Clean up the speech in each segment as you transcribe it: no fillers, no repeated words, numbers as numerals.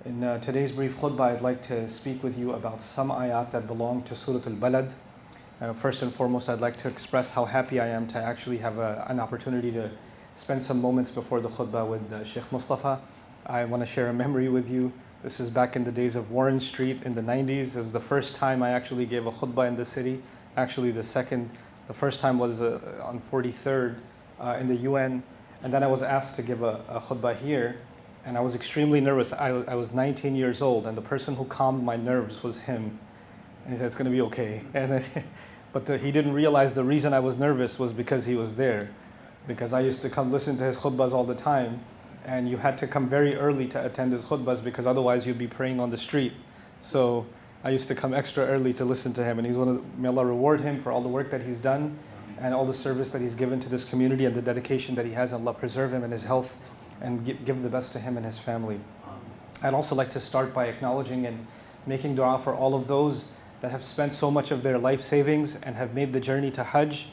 In today's brief khutbah, I'd like to speak with you about some ayat that belong to Surah Al-Balad. First and foremost, I'd like to express how happy I am to actually have an opportunity to spend some moments before the khutbah with Sheikh Mustafa. I want to share a memory with you. This is back in the days of Warren Street in the 90s. It was the first time I actually gave a khutbah in the city. Actually, the first time was on 43rd in the UN. And then I was asked to give a khutbah here. And I was extremely nervous. I was 19 years old, and the person who calmed my nerves was him. And he said, it's going to be okay. But he didn't realize the reason I was nervous was because he was there. Because I used to come listen to his khutbahs all the time, and you had to come very early to attend his khutbahs because otherwise you'd be praying on the street. So I used to come extra early to listen to him, and may Allah reward him for all the work that he's done and all the service that he's given to this community and the dedication that he has. Allah preserve him and his health and give the best to him and his family. I'd also like to start by acknowledging and making dua for all of those that have spent so much of their life savings and have made the journey to Hajj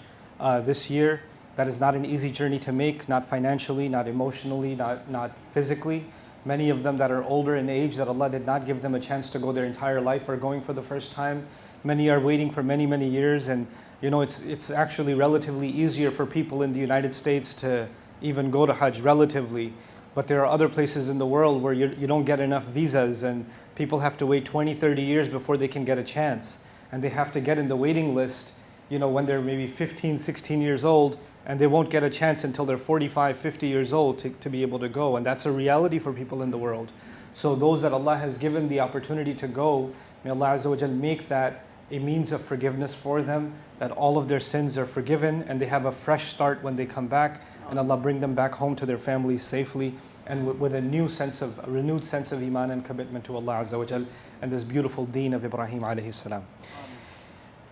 this year. That is not an easy journey to make, not financially, not emotionally, not physically. Many of them that are older in age, that Allah did not give them a chance to go their entire life, are going for the first time. Many are waiting for many, many years, and it's actually relatively easier for people in the United States to even go to Hajj relatively, but there are other places in the world where you don't get enough visas, and people have to wait 20, 30 years before they can get a chance, and they have to get in the waiting list when they're maybe 15, 16 years old, and they won't get a chance until they're 45, 50 years old to be able to go, and that's a reality for people in the world. So those that Allah has given the opportunity to go, may Allah Azza wa Jal make that a means of forgiveness for them, that all of their sins are forgiven and they have a fresh start when they come back, and Allah bring them back home to their families safely and with a renewed sense of iman and commitment to Allah Azza wa Jal and this beautiful deen of Ibrahim alayhi salam.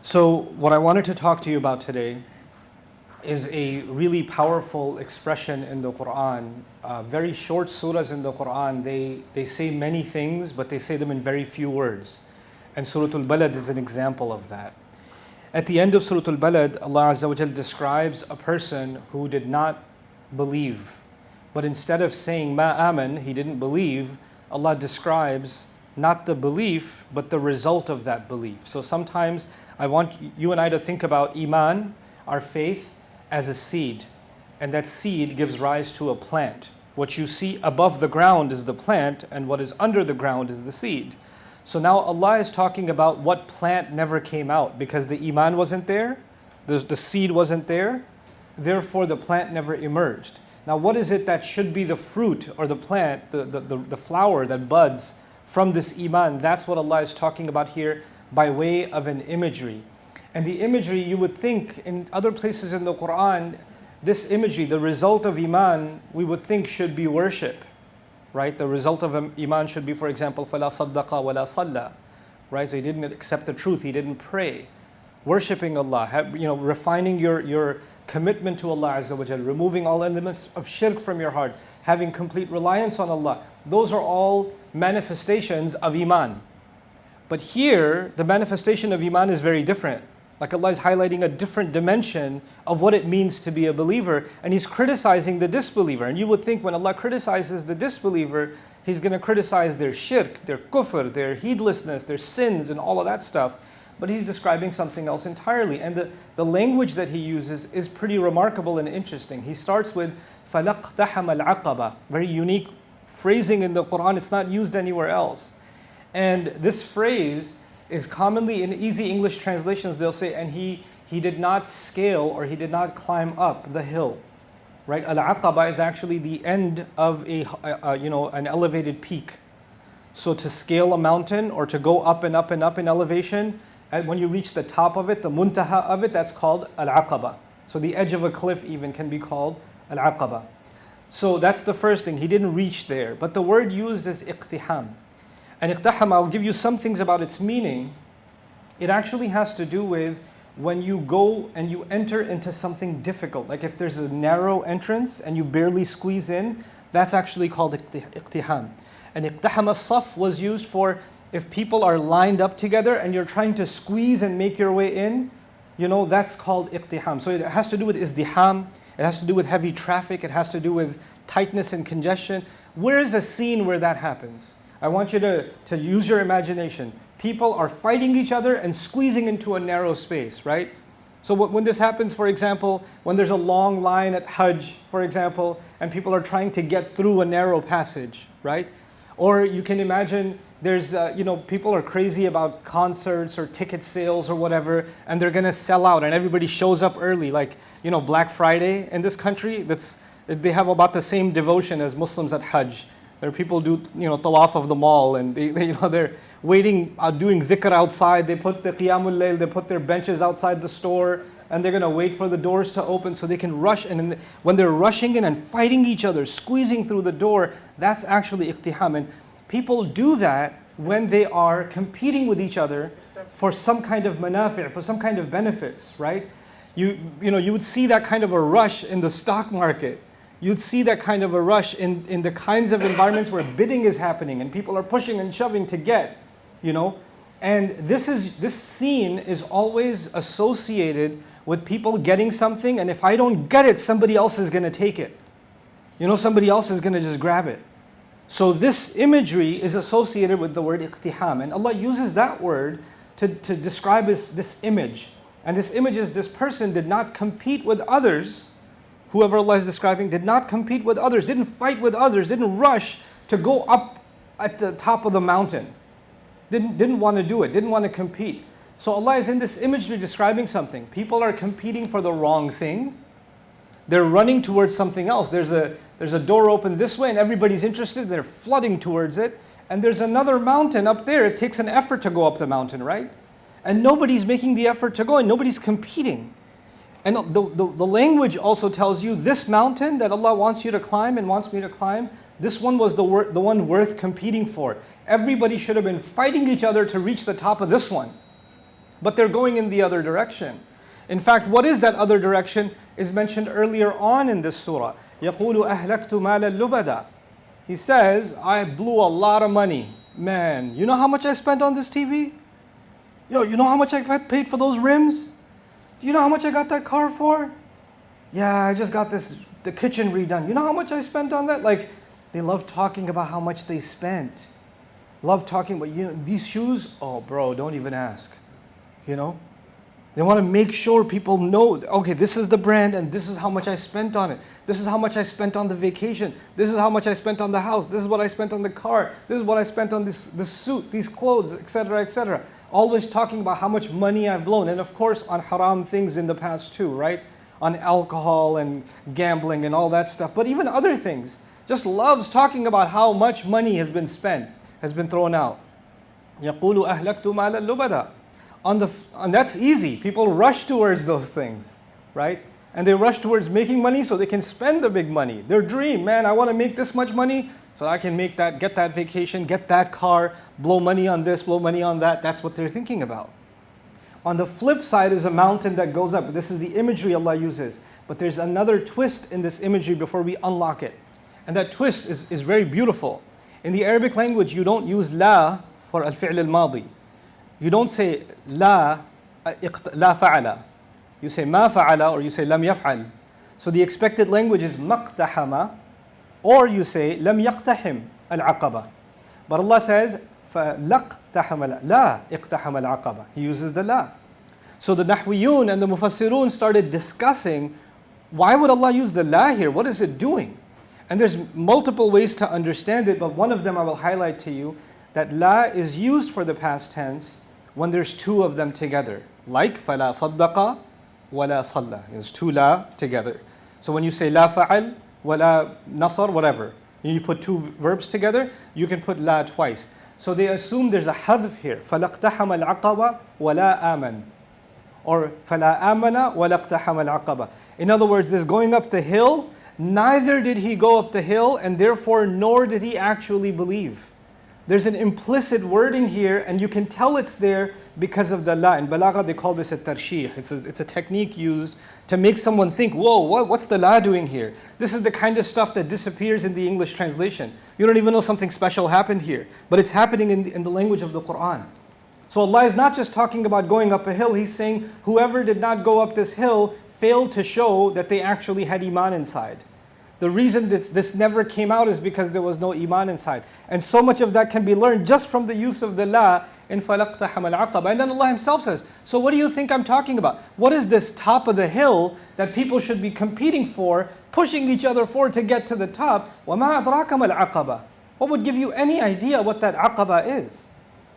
So what I wanted to talk to you about today is a really powerful expression in the Quran. Very short surahs in the Quran, they say many things, but they say them in very few words. And Surah Al-Balad is an example of that. At the end of Surah Al-Balad, Allah Azza wa Jal describes a person who did not believe. But instead of saying ma aman, he didn't believe, Allah describes not the belief, but the result of that belief. So sometimes I want you and I to think about iman, our faith, as a seed. And that seed gives rise to a plant. What you see above the ground is the plant, and what is under the ground is the seed. So now Allah is talking about what plant never came out because the iman wasn't there, the seed wasn't there, therefore the plant never emerged. Now what is it that should be the fruit or the plant, the flower that buds from this iman? That's what Allah is talking about here by way of an imagery. And the imagery, you would think in other places in the Quran, this imagery, the result of iman, we would think should be worship. Right? The result of iman should be, for example, فَلَا صَدَّقَ وَلَا صَلَّى. Right? So he didn't accept the truth, he didn't pray. Worshipping Allah, refining your commitment to Allah Azza wa Jal, removing all elements of shirk from your heart, having complete reliance on Allah. Those are all manifestations of iman. But here, the manifestation of iman is very different. Like Allah is highlighting a different dimension of what it means to be a believer, and He's criticizing the disbeliever. And you would think when Allah criticizes the disbeliever, He's going to criticize their shirk, their kufr, their heedlessness, their sins, and all of that stuff. But He's describing something else entirely. And the language that He uses is pretty remarkable and interesting. He starts with فَلَقْتَحَمَ الْعَقَبَةِ, very unique phrasing in the Quran. It's not used anywhere else. And this phrase is commonly in easy English translations, they'll say, and he did not scale or he did not climb up the hill. Right? Al-Aqaba is actually the end of an elevated peak. So to scale a mountain or to go up and up and up in elevation, and when you reach the top of it, the muntaha of it, that's called Al-Aqaba. So the edge of a cliff even can be called Al-Aqaba. So that's the first thing, he didn't reach there. But the word used is iqtiham. And iqtaham, I'll give you some things about its meaning. It actually has to do with when you go and you enter into something difficult. Like if there's a narrow entrance and you barely squeeze in, that's actually called iqtiham. And iqtaham as-saf was used for if people are lined up together and you're trying to squeeze and make your way in, that's called iqtiham. So it has to do with izdiham, it has to do with heavy traffic, it has to do with tightness and congestion. Where is a scene where that happens? I want you to use your imagination. People are fighting each other and squeezing into a narrow space, right? So when this happens, for example, when there's a long line at Hajj, for example, and people are trying to get through a narrow passage, right? Or you can imagine there's, people are crazy about concerts or ticket sales or whatever, and they're going to sell out, and everybody shows up early. Like, Black Friday in this country, they have about the same devotion as Muslims at Hajj. There are people do, tawaf of the mall, and they're waiting, doing dhikr outside. They put the qiyamul layl, they put their benches outside the store, and they're going to wait for the doors to open so they can rush. And when they're rushing in and fighting each other, squeezing through the door, that's actually iqtiham. And people do that when they are competing with each other for some kind of manafi', for some kind of benefits, right? You would see that kind of a rush in the stock market. You'd see that kind of a rush in the kinds of environments where bidding is happening and people are pushing and shoving to get, And this scene is always associated with people getting something, and if I don't get it, somebody else is going to take it. Somebody else is going to just grab it. So this imagery is associated with the word iqtiham, and Allah uses that word to describe this image. And this image is this person did not compete with others. Whoever Allah is describing did not compete with others, didn't fight with others, didn't rush to go up at the top of the mountain. Didn't want to do it, didn't want to compete. So Allah is in this imagery describing something. People are competing for the wrong thing. They're running towards something else. There's a door open this way and everybody's interested. They're flooding towards it. And there's another mountain up there. It takes an effort to go up the mountain, right? And nobody's making the effort to go and nobody's competing. And the language also tells you this mountain that Allah wants you to climb and wants me to climb, this one was the one worth competing for. Everybody should have been fighting each other to reach the top of this one. But they're going in the other direction. In fact, what is that other direction is mentioned earlier on in this surah. يَقُولُ أَهْلَكْتُ مَالًا لُبَدًا. He says, I blew a lot of money. Man, you know how much I spent on this TV? Yo, you know how much I paid for those rims? You know how much I got that car for? Yeah, I just got the kitchen redone. You know how much I spent on that? Like, they love talking about how much they spent. Love talking about, these shoes, oh bro, don't even ask. They want to make sure people know, okay, this is the brand and this is how much I spent on it. This is how much I spent on the vacation. This is how much I spent on the house. This is what I spent on the car. This is what I spent on this suit, these clothes, etc., etc. Always talking about how much money I've blown. And of course, on haram things in the past too, right? On alcohol and gambling and all that stuff. But even other things. Just loves talking about how much money has been spent, has been thrown out. يَقُولُ أَهْلَكْتُ مَالًا لُبَدًا. And that's easy. People rush towards those things, right? And they rush towards making money so they can spend the big money. Their dream, man, I want to make this much money so I can get that vacation, get that car, blow money on this, blow money on that. That's what they're thinking about. On the flip side is a mountain that goes up. This is the imagery Allah uses. But there's another twist in this imagery before we unlock it. And that twist is very beautiful. In the Arabic language, you don't use la for al-fi'l al-madi. You don't say la fa'ala. You say ma fa'ala or you say lam yaf'al. So the expected language is maqtahama, or you say lam yaqtahim al-aqaba. But Allah says فَلَقْتَحَمَ la iqtahama al-aqaba. He uses the la. So the Nahwiyun and the Mufassirun started discussing, why would Allah use the la here? What is it doing? And there's multiple ways to understand it, but one of them I will highlight to you, that la is used for the past tense when there's two of them together. Like فَلَا صَدَّقَ وَلَا صَلَّى. There's two la together. So when you say la fa'al, wala nasar, whatever, you put two verbs together, you can put la twice. So they assume there's a hadf here. فَلَقْتَحَمَ الْعَقَبَ وَلَا آمَنَ. Or فَلَا آمَنَ وَلَقْتَحَمَ الْعَقَبَ. In other words, there's going up the hill, neither did he go up the hill, and therefore nor did he actually believe. There's an implicit wording here, and you can tell it's there because of the la. In Balagha, they call this a tarshih. It's a technique used to make someone think, whoa, what's the la doing here? This is the kind of stuff that disappears in the English translation. You don't even know something special happened here, but it's happening in the language of the Quran. So Allah is not just talking about going up a hill, He's saying whoever did not go up this hill failed to show that they actually had iman inside. The reason this never came out is because there was no iman inside. And so much of that can be learned just from the use of the la in فَلَقْتَحَمَ الْعَقَبَةِ. And then Allah Himself says, so what do you think I'm talking about? What is this top of the hill that people should be competing for, pushing each other forward to get to the top? وَمَا أَدْرَاكَ مَا الْعَقَبَةِ. What would give you any idea what that aqaba is?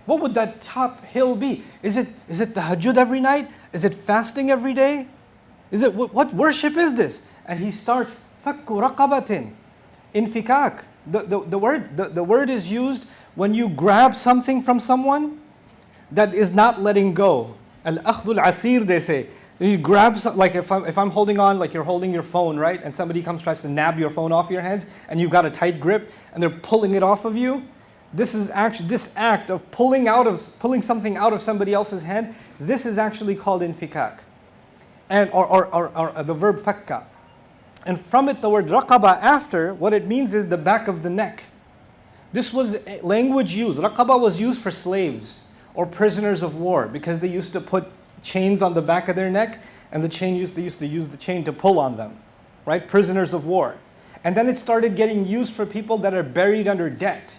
What would that top hill be? Is it tahajjud every night? Is it fasting every day? Is it what worship is this? And he starts fakku raqabatin, infikak. The word is used when you grab something from someone that is not letting go. Al-akhdhu al-asir, they say. You grab like if I'm holding on, like you're holding your phone, right? And somebody tries to nab your phone off your hands, and you've got a tight grip, and they're pulling it off of you. This act of pulling something out of somebody else's hand. This is actually called infikak, and or the verb fakka. And from it, the word raqaba after, what it means is the back of the neck. This was language used. Raqaba was used for slaves or prisoners of war because they used to put chains on the back of their neck, and they used to use the chain to pull on them, right? Prisoners of war. And then it started getting used for people that are buried under debt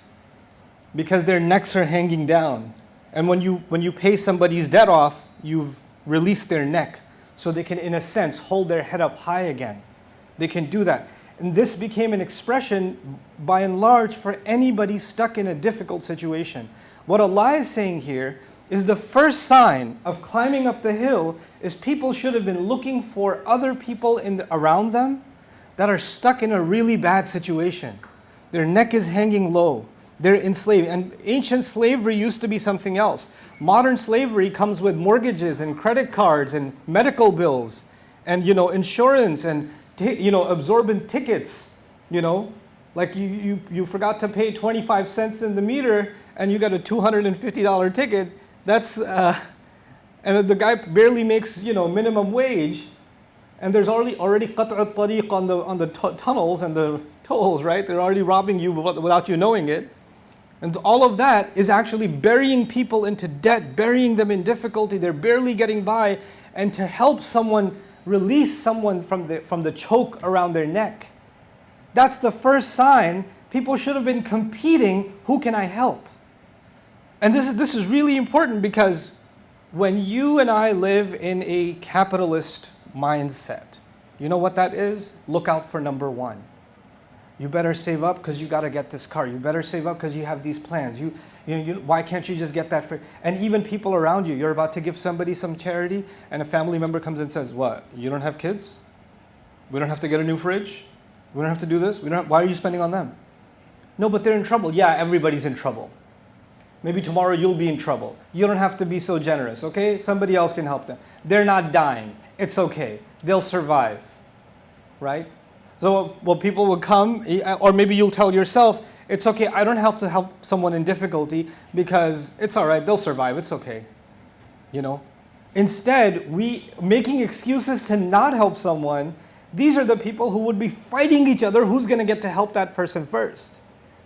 because their necks are hanging down. And when you pay somebody's debt off, you've released their neck so they can, in a sense, hold their head up high again. They can do that. And this became an expression, by and large, for anybody stuck in a difficult situation. What Allah is saying here is the first sign of climbing up the hill is people should have been looking for other people around them that are stuck in a really bad situation. Their neck is hanging low. They're enslaved. And ancient slavery used to be something else. Modern slavery comes with mortgages and credit cards and medical bills and insurance and absorbent tickets. Like you forgot to pay 25 cents in the meter and you got a $250 ticket. That's and the guy barely makes minimum wage, and there's already qat'u tariq on the tunnels and the tolls, right? They're already robbing you without you knowing it. And all of that is actually burying people into debt, burying them in difficulty. They're barely getting by, and to help someone release someone from the choke around their neck. That's the first sign. People should have been competing, who can I help? And this is really important because when you and I live in a capitalist mindset, you know what that is? Look out for number one. You better save up because you got to get this car. You better save up because you have these plans. Why can't you just get that for? And even people around you, you're about to give somebody some charity, and a family member comes and says, "What? You don't have kids? We don't have to get a new fridge? We don't have to do this? Why are you spending on them?" No, but they're in trouble. Yeah, everybody's in trouble. Maybe tomorrow you'll be in trouble. You don't have to be so generous, okay? Somebody else can help them. They're not dying. It's okay. They'll survive, right? So, people will come, or maybe you'll tell yourself, it's okay, I don't have to help someone in difficulty because it's all right, they'll survive, it's okay. Instead, making excuses to not help someone, these are the people who would be fighting each other, who's going to get to help that person first.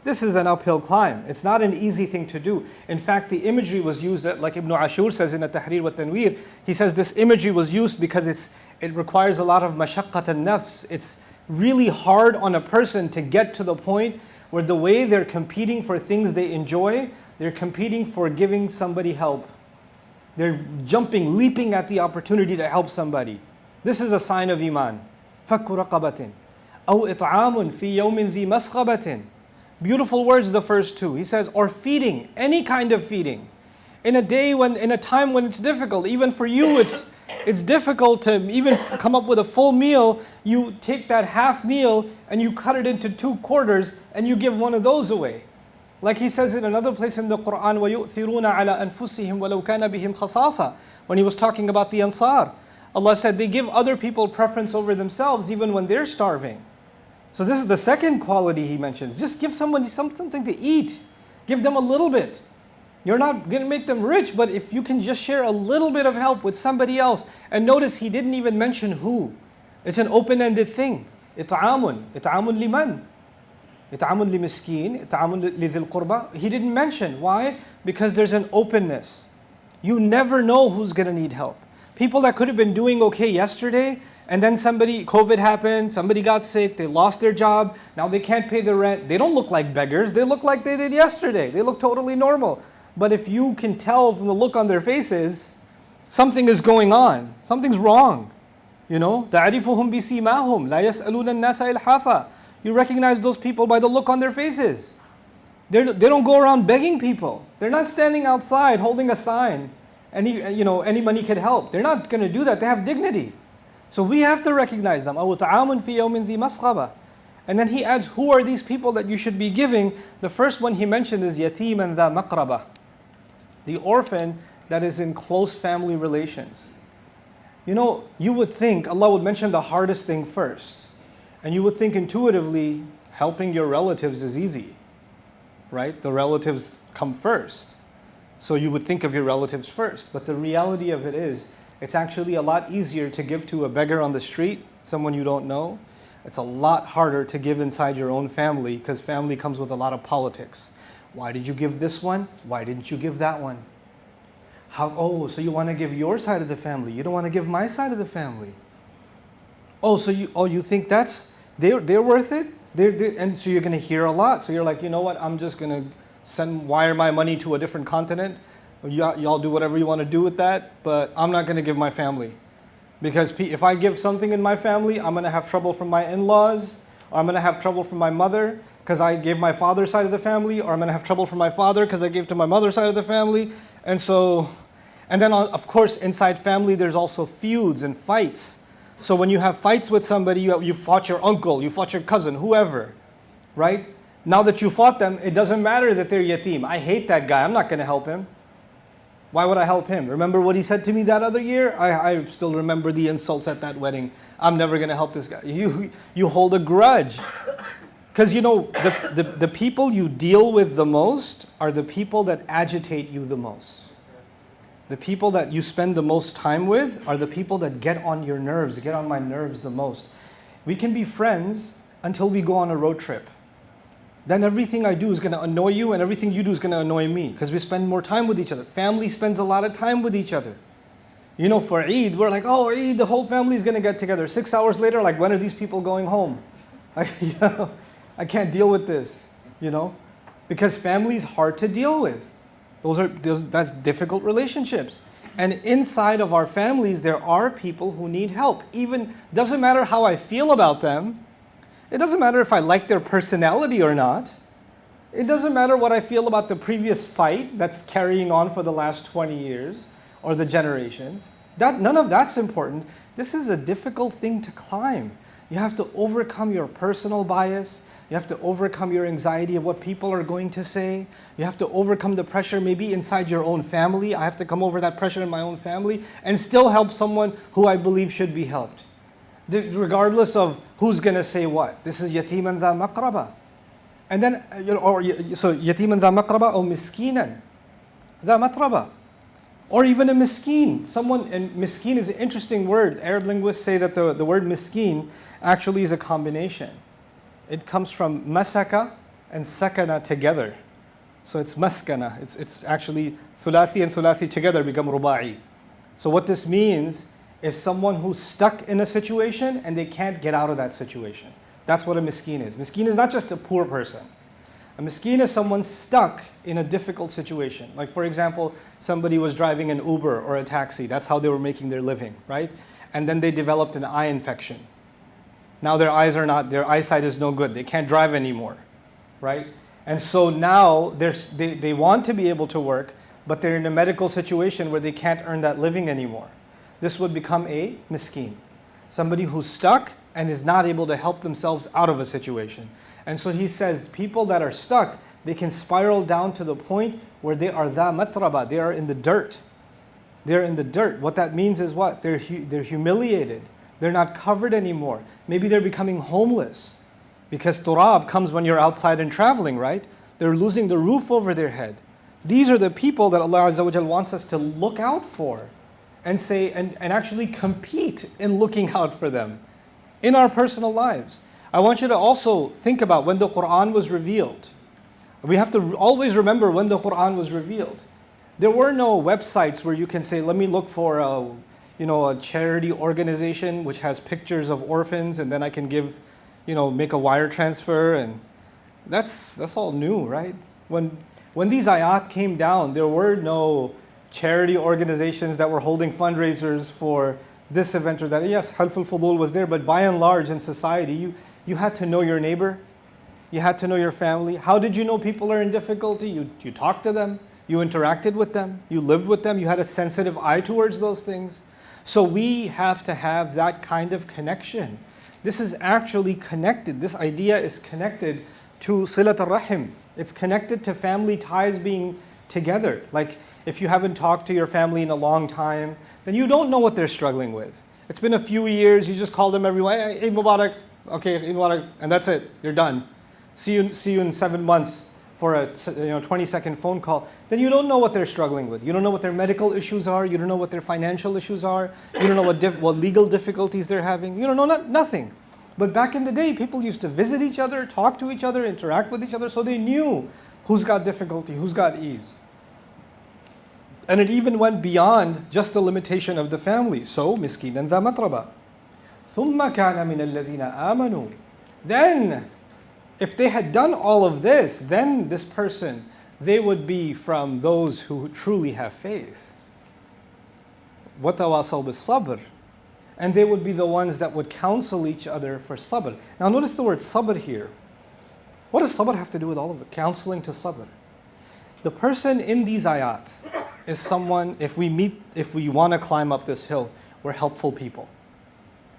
This is an uphill climb. It's not an easy thing to do. In fact, the imagery was used, like Ibn Ashur says in At-Tahrir wa Tanweer, he says this imagery was used because it requires a lot of mashaqqat al-nafs. It's really hard on a person to get to the point where the way they're competing for things they enjoy, they're competing for giving somebody help. They're jumping, leaping at the opportunity to help somebody. This is a sign of iman. فَكُّ رَقَبَةٍ أَوْ إِطْعَامٌ فِي يَوْمٍ ذِي مَسْغَبَةٍ. Beautiful words, the first two. He says, or feeding, any kind of feeding. In a time when it's difficult, even for you, it's difficult to even come up with a full meal. You take that half meal and you cut it into 2 quarters and you give one of those away. Like he says in another place in the Quran, وَيُؤْثِرُونَ عَلَىٰ أَنفُسِهِمْ وَلَوْ كَانَ بِهِمْ خَصَاصَةٌ. When he was talking about the Ansar, Allah said they give other people preference over themselves even when they're starving. So this is the second quality he mentions. Just give somebody something to eat. Give them a little bit. You're not going to make them rich, but if you can just share a little bit of help with somebody else. And notice he didn't even mention who. It's an open-ended thing. إطعام liman. إطعام لمسكين. إطعام لذي القربى. He didn't mention. Why? Because there's an openness. You never know who's going to need help. People that could have been doing okay yesterday, And then COVID happened, somebody got sick, they lost their job, now they can't pay the rent. They don't look like beggars, they look like they did yesterday. They look totally normal. But if you can tell from the look on their faces, something is going on, something's wrong. تَعْرِفُهُمْ بِسِيمَاهُمْ لَا يَسْأَلُونَ النَّاسَ إِلْحَافًا. You recognize those people by the look on their faces. They don't go around begging people. They're not standing outside holding a sign. Any money could help. They're not going to do that. They have dignity. So we have to recognize them. أَوْ طَعَامٌ فِي يَوْمٍ ذِي مَسْغَبَةٍ. And then he adds, who are these people that you should be giving? The first one he mentioned is يَتِيمًا ذَا مَقْرَبَةٍ. The orphan that is in close family relations. You would think Allah would mention the hardest thing first. And you would think intuitively, helping your relatives is easy. Right? The relatives come first. So you would think of your relatives first. But the reality of it is, it's actually a lot easier to give to a beggar on the street, someone you don't know. It's a lot harder to give inside your own family, because family comes with a lot of politics. Why did you give this one? Why didn't you give that one? So you want to give your side of the family. You don't want to give my side of the family. You think they're worth it? And so you're going to hear a lot. So you're like, you know what? I'm just going to wire my money to a different continent. Y'all do whatever you want to do with that, but I'm not going to give my family. Because if I give something in my family, I'm going to have trouble from my in-laws, or I'm going to have trouble from my mother because I gave my father's side of the family, or I'm going to have trouble from my father because I gave to my mother's side of the family. And then of course inside family there's also feuds and fights. So when you have fights with somebody, you fought your uncle, you fought your cousin, whoever, right? Now that you fought them, it doesn't matter that they're yatim. I hate that guy, I'm not going to help him. Why would I help him? Remember what he said to me that other year? I still remember the insults at that wedding. I'm never going to help this guy. You hold a grudge. Because the people you deal with the most are the people that agitate you the most. The people that you spend the most time with are the people that get on your nerves, get on my nerves the most. We can be friends until we go on a road trip. Then everything I do is going to annoy you, and everything you do is going to annoy me, because we spend more time with each other. Family spends a lot of time with each other. For Eid, we're like, Eid, the whole family is going to get together. 6 hours later, like, when are these people going home? I can't deal with this, because family is hard to deal with. That's difficult relationships. And inside of our families, there are people who need help. Even, doesn't matter how I feel about them. It doesn't matter if I like their personality or not. It doesn't matter what I feel about the previous fight that's carrying on for the last 20 years or the generations. None of that's important. This is a difficult thing to climb. You have to overcome your personal bias. You have to overcome your anxiety of what people are going to say. You have to overcome the pressure maybe inside your own family. I have to come over that pressure in my own family and still help someone who I believe should be helped. Regardless of who's going to say what. This is yatiman dha maqraba. And then, so yatiman dha maqraba or miskinan dha matraba. Or even a miskin. And miskin is an interesting word. Arab linguists say that the word miskin actually is a combination. It comes from masaka and sakana together. So it's maskana. It's actually thulathi and thulathi together become ruba'i. So what this means is someone who's stuck in a situation and they can't get out of that situation. That's what a miskin is. Miskin is not just a poor person. A miskin is someone stuck in a difficult situation. Like, for example, somebody was driving an Uber or a taxi. That's how they were making their living, right? And then they developed an eye infection. Now their eyesight is no good. They can't drive anymore, right? And so now they want to be able to work, but they're in a medical situation where they can't earn that living anymore. This would become a miskin. Somebody who's stuck and is not able to help themselves out of a situation. And so he says, people that are stuck, they can spiral down to the point where they are dha matraba, they are in the dirt. They're in the dirt. What that means is what? They're humiliated. They're not covered anymore. Maybe they're becoming homeless. Because turab comes when you're outside and traveling, right? They're losing the roof over their head. These are the people that Allah Azza wa Jal wants us to look out for. And say, and actually compete in looking out for them in our personal lives. I want you to also think about when the Quran was revealed. We have to always remember when the Quran was revealed. There were no websites where you can say, let me look for a charity organization which has pictures of orphans, and then I can give, make a wire transfer, and that's all new, right? When these ayat came down, there were no charity organizations that were holding fundraisers for this event or that. Yes, Halful Fudul was there, but by and large in society, you had to know your neighbor, you had to know your family. How did you know people are in difficulty? You talked to them, you interacted with them, you lived with them, you had a sensitive eye towards those things. So we have to have that kind of connection. This is actually connected. This idea is connected to Silat al-Rahim. It's connected to family ties being together. Like if you haven't talked to your family in a long time, then you don't know what they're struggling with. It's been a few years, you just call them every way, hey, Eid Mubarak, okay, Eid Mubarak, and that's it, you're done. See you in 7 months for a 20-second phone call. Then you don't know what they're struggling with. You don't know what their medical issues are. You don't know what their financial issues are. You don't know what legal difficulties they're having. You don't know nothing. But back in the day, people used to visit each other, talk to each other, interact with each other, so they knew who's got difficulty, who's got ease. And it even went beyond just the limitation of the family. So, miskinan dha matraba. ثُمَّ كَانَ مِنَ الَّذِينَ آمَنُوا. Then, if they had done all of this, then this person, they would be from those who truly have faith. وَتَوَاصَوْا بِالصَّبْرِ. And they would be the ones that would counsel each other for sabr. Now notice the word sabr here. What does sabr have to do with all of it? Counseling to sabr. The person in these ayat is someone, if we want to climb up this hill, we're helpful people.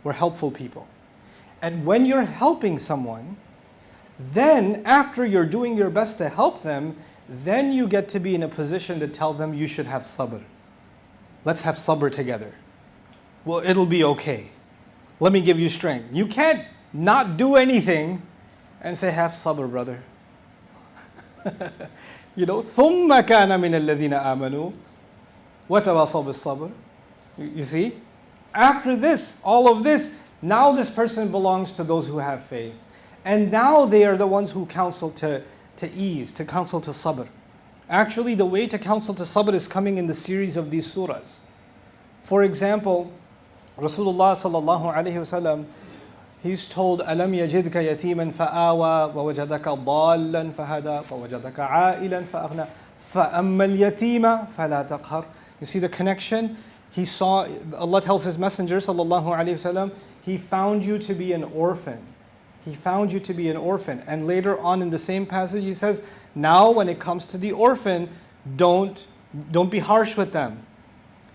We're helpful people. And when you're helping someone, then after you're doing your best to help them, then you get to be in a position to tell them you should have sabr. Let's have sabr together. Well, it'll be okay. Let me give you strength. You can't not do anything and say, have sabr, brother. ثُمَّ كَانَ مِنَ الَّذِينَ آمَنُوا وَتَوَاصَوْا بِالصَّبْرِ. You see? After this, all of this, now this person belongs to those who have faith. And now they are the ones who counsel to ease, to counsel to sabr. Actually, the way to counsel to sabr is coming in the series of these surahs. For example, Rasulullah sallallahu alayhi wasallam, he's told, أَلَمْ يَجِدْكَ يَتِيمًا فَآوَى وَوَجَدَكَ ضَالًّا فَهَدَى وَوَجَدَكَ عَائِلًا فَأَغْنَى فَأَمَّا الْيَتِيمَ فَلَا تَقْهَرْ. You see the connection? He saw, Allah tells His Messenger sallallahu alayhi wasallam, He found you to be an orphan. He found you to be an orphan. And later on in the same passage, He says, now when it comes to the orphan, don't be harsh with them.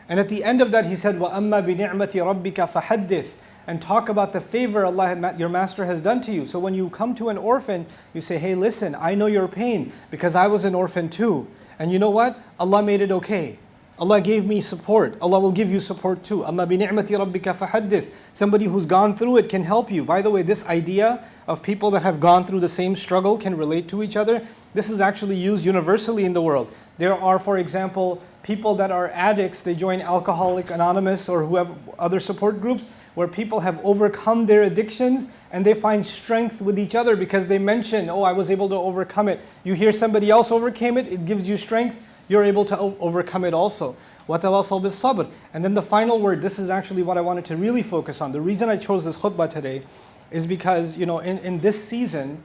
And at the end of that, He said, وَأَمَّا بِنِعْمَةِ رَبِّكَ فَحَدِّثْ. And talk about the favor Allah, your master, has done to you. So when you come to an orphan, you say, hey, listen, I know your pain because I was an orphan too. And you know what? Allah made it okay. Allah gave me support. Allah will give you support too. أَمَّا بِنِعْمَةِ رَبِّكَ فَحَدِّثْ. Somebody who's gone through it can help you. By the way, this idea of people that have gone through the same struggle can relate to each other, this is actually used universally in the world. There are, for example, people that are addicts, they join Alcoholics Anonymous or who have other support groups where people have overcome their addictions and they find strength with each other because they mention, oh, I was able to overcome it. You hear somebody else overcame it, it gives you strength, you're able to overcome it also. وَتَوَاصَوْا بِالصَّبْرِ. And then the final word, this is actually what I wanted to really focus on. The reason I chose this khutbah today is because, in this season,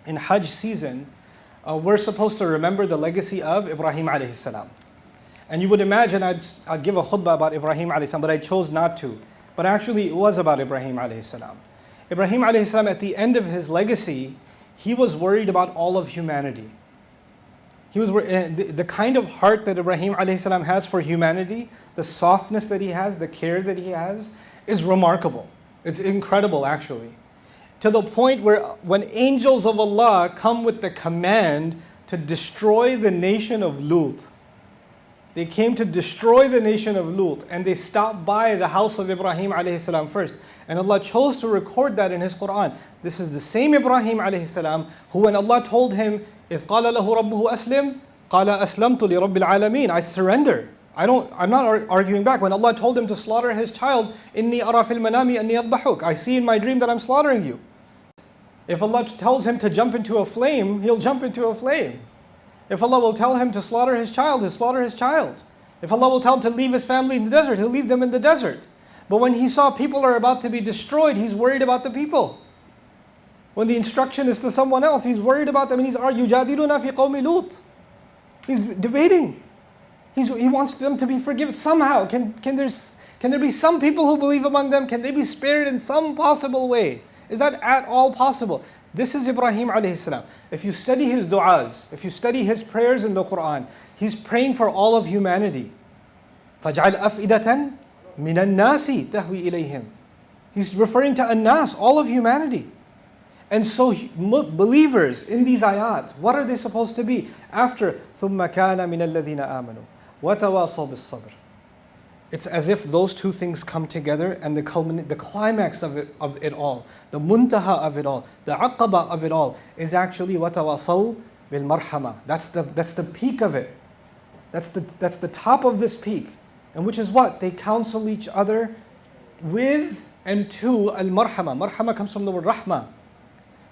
in Hajj season, we're supposed to remember the legacy of Ibrahim alayhi salam. And you would imagine I'd give a khutbah about Ibrahim alayhi salam, but I chose not to. But actually it was about Ibrahim alayhi salam. Ibrahim alayhi salam, at the end of his legacy, he was worried about all of humanity. He was the kind of heart that Ibrahim alayhi salam has for humanity, the softness that he has, the care that he has, is remarkable. It's incredible actually. To the point where when angels of Allah come with the command to destroy the nation of Lut, they came to destroy the nation of Lut and they stopped by the house of Ibrahim alayhi salam first. And Allah chose to record that in His Quran. This is the same Ibrahim alayhi salam who, when Allah told him, إِذْ قَالَ لَهُ رَبُّهُ أَسْلِمْ قَالَ أَسْلَمْتُ لِرَبِّ الْعَالَمِينَ. I surrender. I'm not arguing back. When Allah told him to slaughter his child, إِنِّي أَرَى فِي الْمَنَامِ أَنِّي أَذْبَحُكَ. I see in my dream that I'm slaughtering you. If Allah tells him to jump into a flame, he'll jump into a flame. If Allah will tell him to slaughter his child, he'll slaughter his child. If Allah will tell him to leave his family in the desert, he'll leave them in the desert. But when he saw people are about to be destroyed, he's worried about the people. When the instruction is to someone else, he's worried about them. And he's يُجَادِلُونَ فِي قَوْمِ لُوطٍ. He's debating. He wants them to be forgiven. Somehow, can there be some people who believe among them? Can they be spared in some possible way? Is that at all possible? This is Ibrahim alayhi salam. If you study his du'as, if you study his prayers in the Quran, he's praying for all of humanity. فَجْعَلْ أَفْئِدَةً مِنَ النَّاسِ تَهْوِي إِلَيْهِمْ. He's referring to an-nas, all of humanity. And so believers in these ayat, what are they supposed to be? After ثُمَّ كَانَ مِنَ الَّذِينَ آمَنُوا وَتَوَاصَوْا بِالصَّبْرِ. It's as if those two things come together, and the climax of it all, the muntaha of it all, the aqaba of it all is actually وَتَوَاصَوْا بِالْمَرْحَمَةِ. That's the peak of it. That's the top of this peak. And which is what? They counsel each other with and to al-marhama. Marhama comes from the word rahma.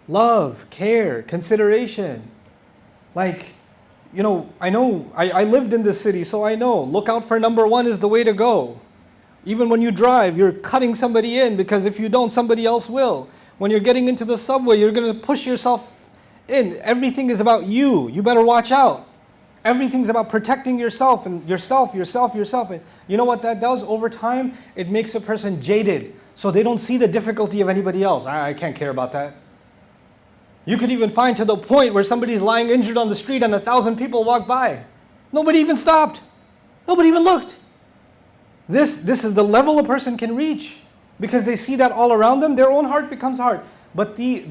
Love, care, consideration. Like, I lived in this city, so I know. Look out for number one is the way to go. Even when you drive, you're cutting somebody in, because if you don't, somebody else will. When you're getting into the subway, you're going to push yourself in. Everything is about you. You better watch out. Everything's about protecting yourself and yourself. And you know what that does? Over time, it makes a person jaded. So they don't see the difficulty of anybody else. I can't care about that. You could even find to the point where somebody's lying injured on the street and 1,000 people walk by. Nobody even stopped. Nobody even looked. This is the level a person can reach, because they see that all around them. Their own heart becomes hard. But the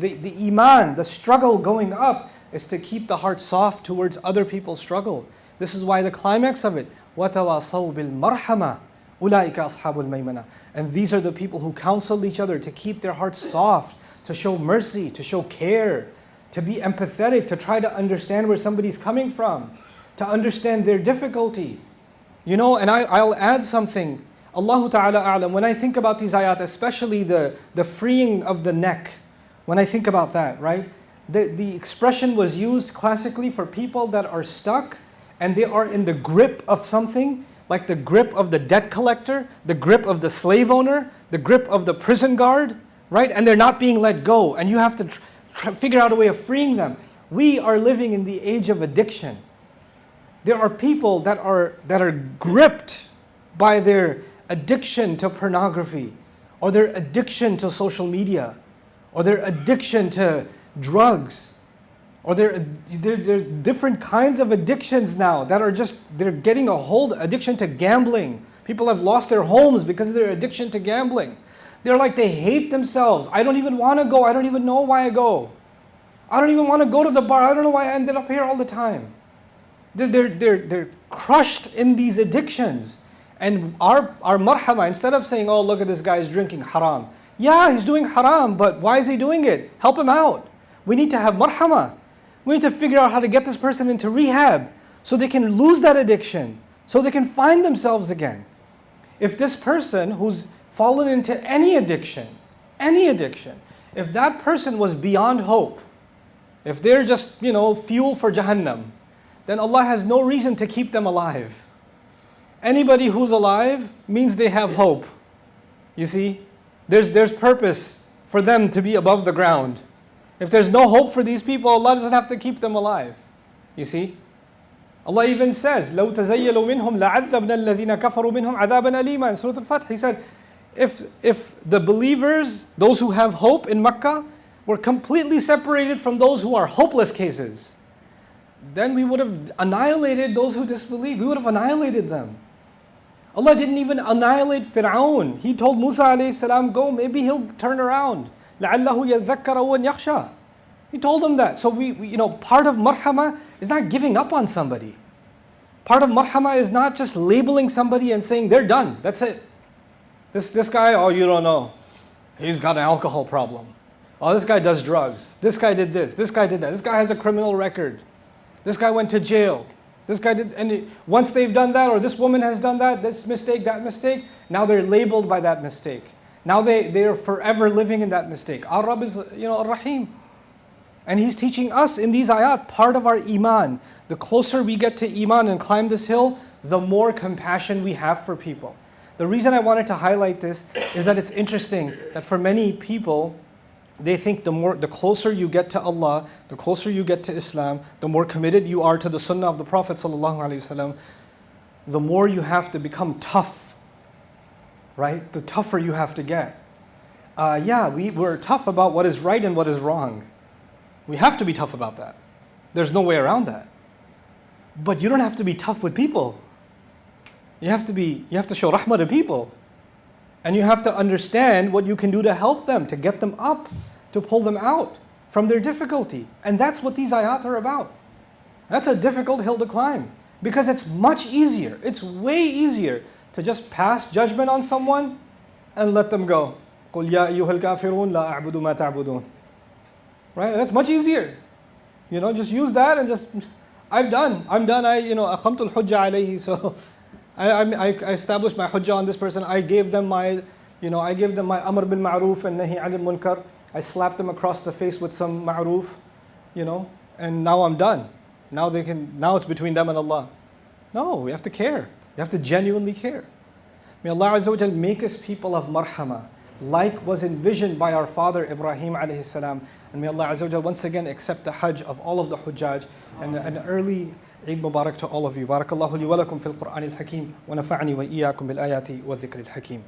iman, the struggle going up, is to keep the heart soft towards other people's struggle. This is why the climax of it, وَتَوَاصَوْا بِالْمَرْحَمَةِ أُولَٰئِكَ أَصْحَابُ الْمَيْمَنَةِ. And these are the people who counsel each other to keep their hearts soft, to show mercy, to show care, to be empathetic, to try to understand where somebody's coming from, to understand their difficulty. And I'll add something. Allahu Ta'ala A'lam, when I think about these ayat, especially the freeing of the neck, when I think about that, right? The expression was used classically for people that are stuck and they are in the grip of something, like the grip of the debt collector, the grip of the slave owner, the grip of the prison guard, right? And they're not being let go, and you have to figure out a way of freeing them. We are living in the age of addiction. There are people that are gripped by their addiction to pornography, or their addiction to social media, or their addiction to drugs, or there are different kinds of addictions now that are they're getting a hold. Addiction to gambling. People have lost their homes because of their addiction to gambling. They're like, they hate themselves. I don't even want to go. I don't even know why I go. I don't even want to go to the bar. I don't know why I ended up here all the time. They're crushed in these addictions. And our marhama, instead of saying, oh, look at this guy, he's drinking haram. Yeah, he's doing haram, but why is he doing it? Help him out. We need to have marhama. We need to figure out how to get this person into rehab so they can lose that addiction, so they can find themselves again. If this person who's fallen into any addiction, if that person was beyond hope, if they're just, fuel for Jahannam, then Allah has no reason to keep them alive. Anybody who's alive means they have hope. You see, there's purpose for them to be above the ground. If there's no hope for these people, Allah doesn't have to keep them alive. You see? Allah even says, لَوْ تَزَيَّلُوا مِنْهُمْ لَعَذَّبْنَا الَّذِينَ كَفَرُوا مِنْهُمْ عَذَابًا أَلِيمًا. In Surah Al-Fath, He said, if the believers, those who have hope in Makkah, were completely separated from those who are hopeless cases, then we would have annihilated those who disbelieve. We would have annihilated them. Allah didn't even annihilate Fir'aun. He told Musa alayhi salam, go, maybe he'll turn around. لَعَلَّهُ يَذَّكَّرَ وَيَخْشَى. He told them that. So we part of marhama is not giving up on somebody. Part of marhama is not just labeling somebody and saying they're done. That's it. This guy, oh, you don't know. He's got an alcohol problem. Oh, this guy does drugs. This guy did this. This guy did that. This guy has a criminal record. This guy went to jail. This guy did, and once they've done that, or this woman has done that, this mistake, that mistake, now they're labeled by that mistake. Now they are forever living in that mistake. Our Rabb is, Ar-Rahim. And He's teaching us in these ayat, part of our iman. The closer we get to iman and climb this hill, the more compassion we have for people. The reason I wanted to highlight this is that it's interesting that for many people, they think the closer you get to Allah, the closer you get to Islam, the more committed you are to the sunnah of the Prophet ﷺ, the more you have to become tough, right? The tougher you have to get. We're tough about what is right and what is wrong. We have to be tough about that. There's no way around that. But you don't have to be tough with people. You have to show rahmah to people. And you have to understand what you can do to help them, to get them up, to pull them out from their difficulty. And that's what these ayat are about. That's a difficult hill to climb. Because it's much easier, it's way easier to just pass judgment on someone and let them go. قُلْ يَا أَيُّهَا الْكَافِرُونَ لَا أَعْبُدُ مَا تَعْبُدُونَ. Right? That's much easier. Just use that and just, I'm done. أَقَمْتُ الْحُجَّةَ عَلَيْهِ. So I established my hujjah on this person. I gave them my amr bil ma'roof and nahi anil munkar. I slapped them across the face with some ma'roof, and now I'm done. Now it's between them and Allah. No, we have to care. We have to genuinely care. May Allah Azza wa Jal make us people of marhama, like was envisioned by our father Ibrahim alayhi salam. And may Allah Azza wa Jal once again accept the Hajj of all of the Hujjaj, and an early Eid Mubarak to all of you. Barakallahu li wa lakum fil Qur'an al-Hakim wa nafa'ani wa iyyakum bil ayati wa dhikr al-Hakim.